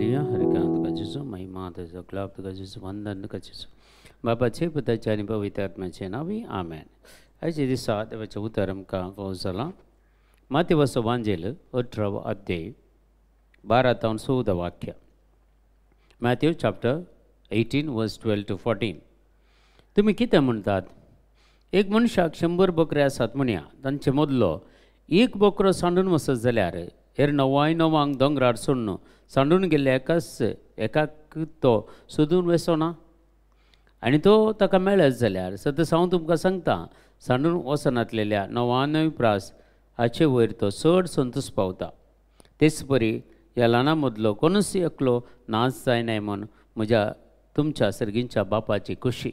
Hallelujah Harikant गजेसो महिमा त्याचा clap गजेसो वंदन गजेसो बापाचे पुत्राचे आणि पवित्र आत्म्याचे नावे आमेन. आजच्या दिवसात देवाच्या उतारम का पावसाला मातेवाचो वांजेल 18वा अध्याय 12 ते 14 वाक्य. मॅथ्यू चॅप्टर 18 वर्स 12 to 14. तुम्ही कितें म्हणटात? एक मनशाक 100 बकरे आसात म्हणया, तांचे मदलो एक बकरो सांडून वसत जाल्यार हेर 99 दोंगरार सोडून सांडून गेल्ल्या एकाक तो सोदून वेसोना. आनी तो ताका मेळत जाल्यार सतत हांव तुमकां सांगता, सांडून वचनातलेल्या 99 प्रास हाचे वयर तो चड संतोश पावता. तेच परी ह्या ल्हाना मदलो कोणूच एकलो नाच जायनाय म्हूण म्हज्या तुमच्या सर्गींच्या बापाची खुशी.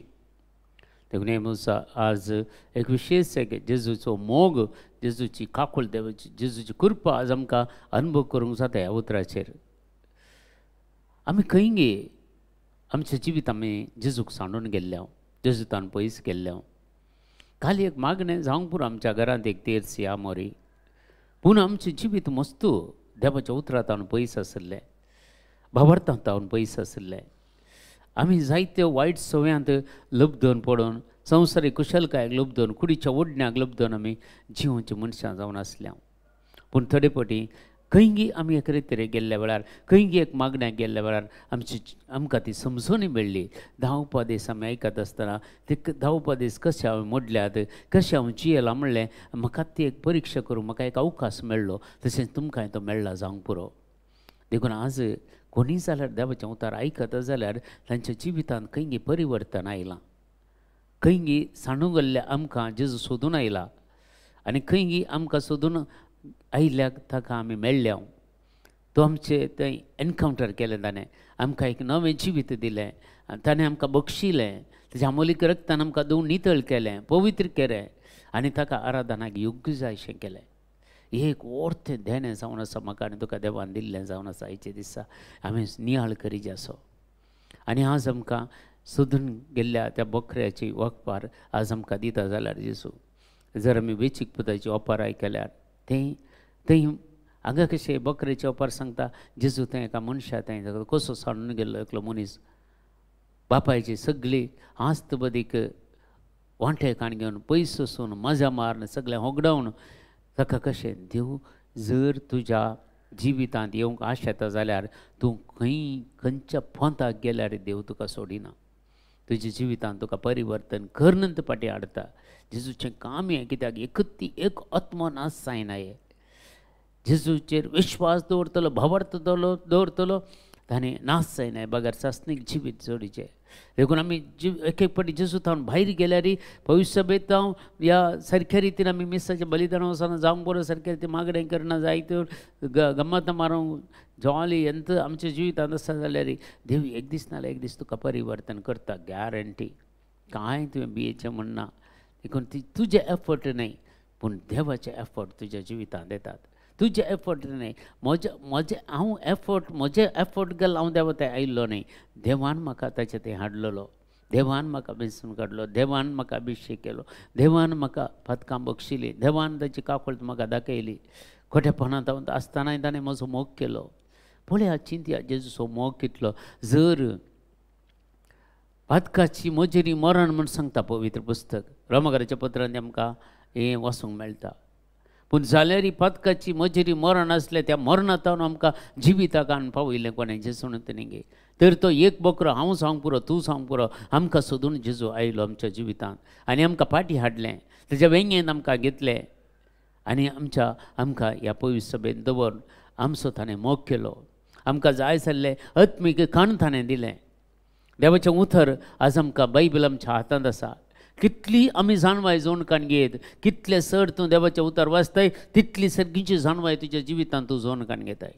देखून मुसा आज एक विशेष जेजूचो मोग, जेजूची काकूळ देवाची, जेजूची कृपा आज आमकां अनुभव करूंक जाता. ह्या उतराचेर आमी खंय गे आमचें जिवीत आमी जेजूक सांडून गेल्ल्या, जेजूतान पयस गेल्ल्या. खाली एक मागणें जावंक पुरो आमच्या घरांत एक तेर्स या मोरी, पूण आमचें जिवीत मस्तू देवाच्या उतरांतावन पयस आसलें, भावार्थांतावन पयस आसलें. आमी जायत्यो वायट सवयांत लुब्धन पडोवन, संवसारीक कुशलकायेक लुब्धन, कुडीच्या ओडण्याक लुब्धन आमी जिवोवचीं मनशां जावन आसल्या. पूण थोडे फावटी खंयी आमी एक रितीरे गेल्ल्या वेळार, खंयी एक मागण्याक गेल्ल्या वेळार आमकां ती समजून मेळ्ळी. 10 उपदेश आमी आयकत आसतना ते 10 उपदेश कशे हांवें मोडल्यात, कशें हांव जियेलां म्हणलें. म्हाका ती एक परिक्षा करूं म्हाका एक अवकाश मेळ्ळो, तशेंच तुमकांय तो मेळ्ळा जावंक पुरो. देखून आज कोणीय जाल्यार देवाचें उतार आयकत जाल्यार तांच्या जिवितांत खंयी परिवर्तन आयलां, खंयी सांडून गेल्ल्या आमकां जेजू सोदून आयला, आनी खंयी आमकां सोदून आयल्याक ताका आमी मेळ्ळ्या. तो आमचें थंय एनकावंटर केलें, ताणें आमकां एक नवें जिवीत दिलें, ताणें आमकां बक्षिलें, तेज्या अमोलीक रक्तान आमकां धुवन नितळ केलें, पवित्र केलें, आनी ताका आराधनाक योग्य जायशें केलें. एक व्हडलें धेन जावन आसा म्हाका आनी तुका देवान दिल्लें जावन आसा. आयचे दिसा आमी नियाळ करीत आसो. आनी आज आमकां सोदून गेल्ल्या त्या बकऱ्याची वखपार आज आमकां दिता जाल्यार जेजू, जर आमी वेचीक पुताची ओपार आयकल्यार थंय हांगा कशें बकऱ्याचे ओपार सांगता, जेजू थंय एका मनशा थंय कसो सांडून गेल्लो एकलो मनीस, बापायची सगळी आस्त बदीक वांटेकान घेवन पयस वचून मजा मारून सगळें होगडावन ताका कशें देव जर तुज्या जिवितांत येवंक आशेता जाल्यार तूं खंयच्या पंथाक गेल्यार देव तुका सोडिना. तुज्या जिवितांत तुका परिवर्तन करनंत फाटीं हाडटा. जेजूचें काम हें, कित्याक एक आत्मो नाश जायनाये. जेजूचेर विश्वास दवरतलो, भावार्थ दवरतलो, ताणें नाश जायनाय, बगर सासणीक जिवीत जोडीचें. देखून आमी एक एक फावटी जेजू थावन भायर गेल्यार पवित्र सभेत हांव ह्या सारक्या रितीन आमी मिसाचें बलिदान वचना जावंक बरो, सारक्या रितीन मागणें करना, जायत्यो गम्मत मारूंक जॉली एंत आमच्या जिवितांत आसा जाल्यार देव एक दीस नाल्यार एक दीस तुका परिवर्तन करता, गॅरंटी. कांय तुवें भियेचें म्हणना. देखून तुजे एफर्ट न्हय, पूण देवाचे एफर्ट तुज्या जिवितांत येतात. तुजे एफर्ट न्हय, म्हजे एफर्ट गेलो हांव देवा थंय आयिल्लो न्हय. देवान म्हाका ताचे थंय हाडलेलो, देवान म्हाका वेंचून काडलो, देवान म्हाका अभिशेक केलो, देवान म्हाका पदकां बक्षिली, देवान ताची काकूळ म्हाका दाखयली. खोटेपणांत हांव आसतनाय ताणें म्हजो मोग केलो. पळया, चिंतया जेजूचो मोग कितलो. जर पदकाची मजुरी मरण म्हूण सांगता पवित्र पुस्तक, रोमाकाराच्या पत्रांत आमकां हें वाचूंक मेळटा. पूण जाल्यार ही पदकाची मजुरी मरण आसलें, त्या मरणांतावन आमकां जिविताक आन पावयलें कोणें, जेजून तेणें. तर तो एक बकरो हांव सांग पुरो, तूं सांग पुरो, आमकां सोदून जेजू आयलो आमच्या जिवितांत आनी आमकां फाटीं हाडलें, तेज्या वेंगेन आमकां घेतलें आनी आमकां ह्या पवित्र सभेन दवरून आमचो ताणें मोग केलो. आमकां जाय जाल्लें आत्मीक काण ताणें दिलें. देवाचें उतर आज आमकां बायबल आमच्या हातांत आसा. कितली आमी जाणवाय जोडकान घेत, कितले चड तूं देवाचें उतर वाचताय, तितली सगळींची जाणवाय तुज्या जिवितांत तूं जोडकान घेताय.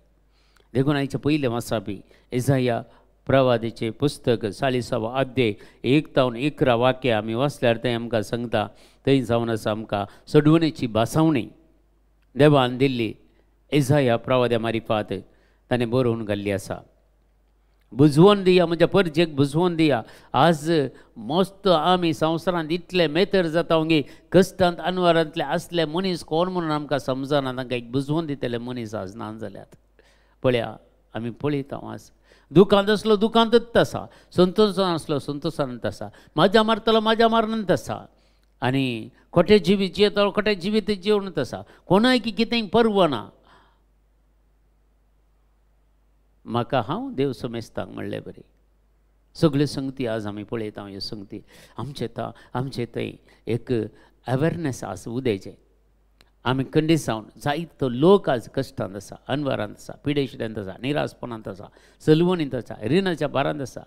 देखून आयचे पयलें वाचपी इसाया प्रवादीचें पुस्तक 40वा अध्याय 1 ते 11 वाक्य आमी वाचल्यार थंय आमकां सांगता. थंय जावन आसा आमकां सडवणेची बासावणी देवान दिल्ली. इसाया प्रवाद्या मारिफात ताणें बरोवन घाल्ली आसा. बुजवून दिया, म्हज्या परजेक बुजवून दिया. आज मस्त आमी संवसारांत इतले मेतर जाता गे, कश्टांत अनवरांतले आसले मनीस कोण म्हणून आमकां समजना. तांकां एक बुजवून दितले मनीस आज ना जाल्यात. पळया, आमी पळयता आज दुखांत असलो दुखांतच तसा, संतोषान असलो संतोषान तसा, मजा मारतलो मजा मारन तसा, आनी खोटे जिवीत जियेतलो खोटे जिवीत जिवन तसा, कोणाय की कितेंय पर्व ना. म्हाका हांव देव समेस्तांक म्हणलें बरी. सगल्यो संगती आज आमी पळयता ह्यो संगती आमचे थंय एक अवेरनेस आसा उदेचें. आमी खंडीत जावन जायतो लोक आज कश्टांत आसा, अनवरांत आसा, पिडेशिड्यांत आसा, निरासपणांत आसा, चलवणींत आसा, रिणाच्या बारांत आसा.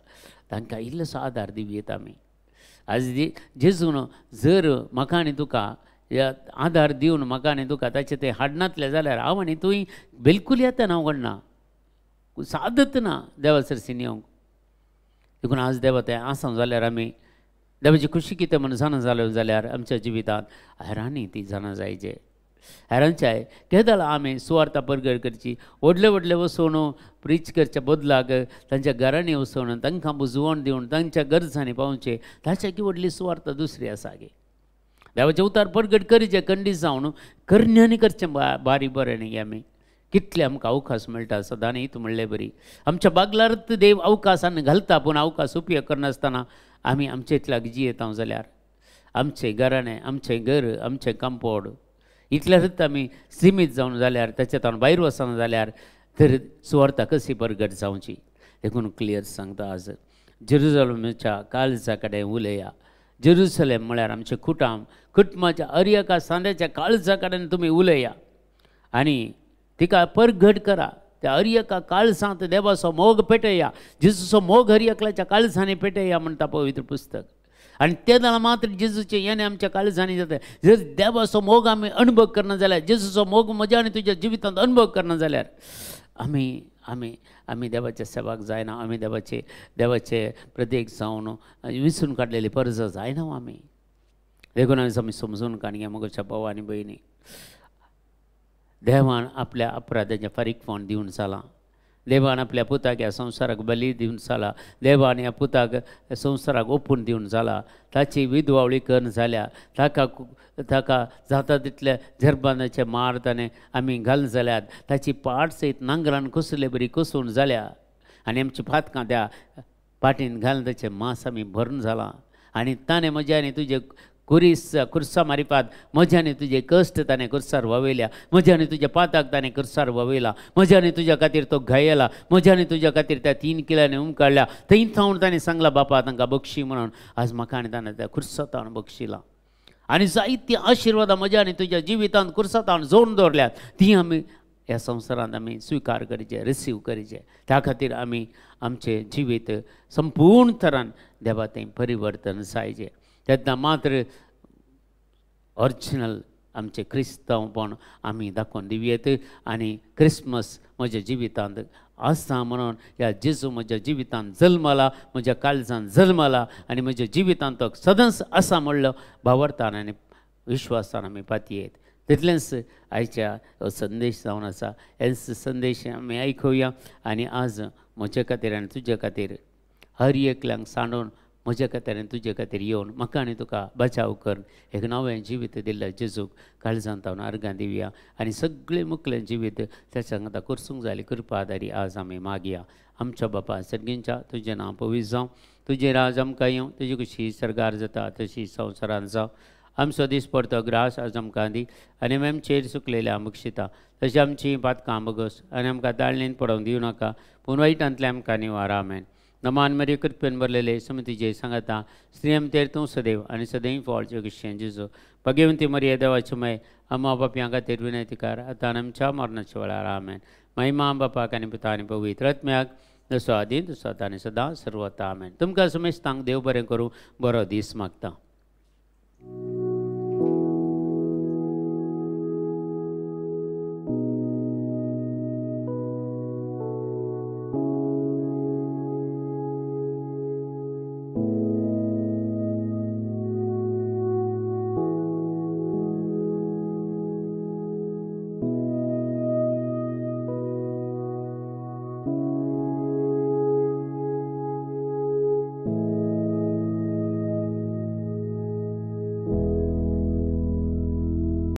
तांकां इल्लोसो आदार दिवयेत आमी. आज जेजून जर म्हाका आनी तुका आदार दिवन म्हाका आनी तुका ताचे ते हाडनातले जाल्यार हांव आनी तुवें बिलकूल येतना उगडना, सादत ना देवा सरसीन येवंक. देखून आज देवा तें आसा जाल्यार आमी देवाची खुशी कितें म्हण जाणा जाल्यो जाल्यार आमच्या जिवितांत हेरांनी ती जाणा जायचे. हेरांच्याय केदां आमी सुवार्ता परगट करची, व्हडले व्हडले वचून प्रीच करच्या बदलाक तांच्या घरांनी वचून तांकां बुजवण दिवन तांच्या गरजांनी पावचे, ताच्याकी व्हडली सुवार्ता दुसरी आसा गे. देवाचे उतार परगट करीचे खंडीत जावन करण्यांनी करचें बारी बरें न्ही आमी. कितले आमकां अवकाश मेळटा सदां न्ही तूं म्हणलें बरी. आमच्या बागलारत देव अवकाशान घालता, पूण अवकाश उपयोग करनासतना आमी आमचे इतल्याक जियेता जाल्यार आमचें घराणें, आमचें घर, आमचें कंपाउंड इतल्यारच आमी सीमीत जावन जाल्यार ताच्यात भायर वचना जाल्यार तर सुवार्ता कशी परगट जावची. देखून क्लियर सांगता आज जेरुसलेमाच्या काळजा कडेन उलया. जेरुसलेम म्हळ्यार आमचें कुटुंबाच्या अर्यका सांद्याच्या काळजा कडेन तुमी उलया आनी तिका परगट करा. त्या अर्यका काळजांत देवाचो मोग पेटया, जेजूचो मोग अर्यकाच्या काळजांनी पेटया म्हणटा पवित्र पुस्तक. आनी ते जाल्यार मात्र जेजूचे येणे आमच्या काळजांनी जाता. जर देवाचो मोग आमी अनुभव करना जाल्यार, जेजूचो मोग म्हज्या आनी तुज्या जिवितांत अनुभव करना जाल्यार आमी आमी आमी देवाच्या सेवाक जायना. आमी देवाचे प्रत्येक जावन विसरून काडलेली परज जायना आमी. देखून आमी समजून काडया मोगाच्या भावा आनी भयणी, देवान आपल्या अपराधाचें फारीकपण दिवन जाला. देवान आपल्या पुताक ह्या संवसाराक बली दिवन जाला. देवान ह्या पुताक संवसाराक ओपून दिवन जाला. ताची विधवावळी करून जाल्या. ताका जाता तितले झरबानाचे मार ताणें आमी घाल जाल्यात. ताची पाट सयत नांगरान कसले बरी कसून जाल्या आनी आमची फातकां त्या पाटीन घालून ताचें मांस आमी भरून जाला. आनी ताणें म्हज्या आनी तुजे कुर्सा मारिपात म्हज्या आनी तुजे कश्ट ताणें कुर्सार ववयल्या. म्हज्या आनी तुज्या पाताक ताणें कुर्सार ववयला. म्हज्या आनी तुज्या खातीर तो घायला. म्हज्या आनी तुज्या खातीर त्या 3 किल्यांनी काडल्या. थंय थावन ताणें सांगला बापा तांकां बक्षी म्हणून. आज म्हाका आनी ताणें त्या कुर्सातान बक्षिला. आनी जायतीं आशिर्वादां म्हज्या आनी तुज्या जिवितांत कुर्सातान जोडून दवरल्यात. तीं आमी ह्या संवसारांत आमी स्विकार करचे, रिसीव करचे. त्या खातीर आमी आमचें जिवीत संपूर्ण तरान देवा तें परिवर्तन जायचें. तेन्ना मात्र ओरिजिनल आमचें क्रिस्तांवपण आमी दाखोवन दिवयेत. आनी क्रिसमस म्हज्या जिवितांत आसा म्हणून ह्या जेजू म्हज्या जिवितांत जल्मला, म्हज्या काळजांत जल्मला आनी म्हज्या जिवितांत तो सदांच आसा म्हणलो भावार्थान आनी विश्वासान आमी पातयेत. तितलेंच आयच्या संदेश जावन आसा. हे संदेश आमी आयकुया आनी आज म्हजे खातीर आनी तुजे खातीर हर एकल्यांक सांडून म्हजे खातीर आनी तुजे खातीर येवन म्हाका आनी तुका बचाव कर. एक नवें जिवीत दिल्ल्या जेजूक काळजांत हांव अर्गां दिवया आनी सगळें मुखलें जिवीत ताच्या वांगडा करसूंक जाली कृपादारी आज आमी मागया. आमच्या बापा सर्गींच्या तुजें नांव पवित्र जावं, तुजें राज आमकां येवं, तुजी कशी सरकार जाता तशी संवसारांत जावं. आमचो दीस पडतो ग्रास आज आमकां दी आनी आमचेर सुकलेल्या मुक्षिता तशी आमची पातकां बगस आनी आमकां ताळणेंत पडोवंक दिवं नाका, पूण वायटांतले आमकां निवार. आमेन. नमान मरी कृपेन भरलेले समितीचे सांगता स्त्रियम तेर तूं सदैव आनी सदैव फॉलचे कशें जेजू भगवंती मरिये देवाची माय अम्मा बापयां खातीर विनंतीकार आतां आमच्या मरणाच्या वेळार. आमेन. महिमा बापाक आनी पिता आनी पवित्र आत्म्याक जसो आदी तसो आतां आनी सदां सर्वता. आमेन. तुमकां समेस्तांक देव बरें करूं. बरो दीस मागता.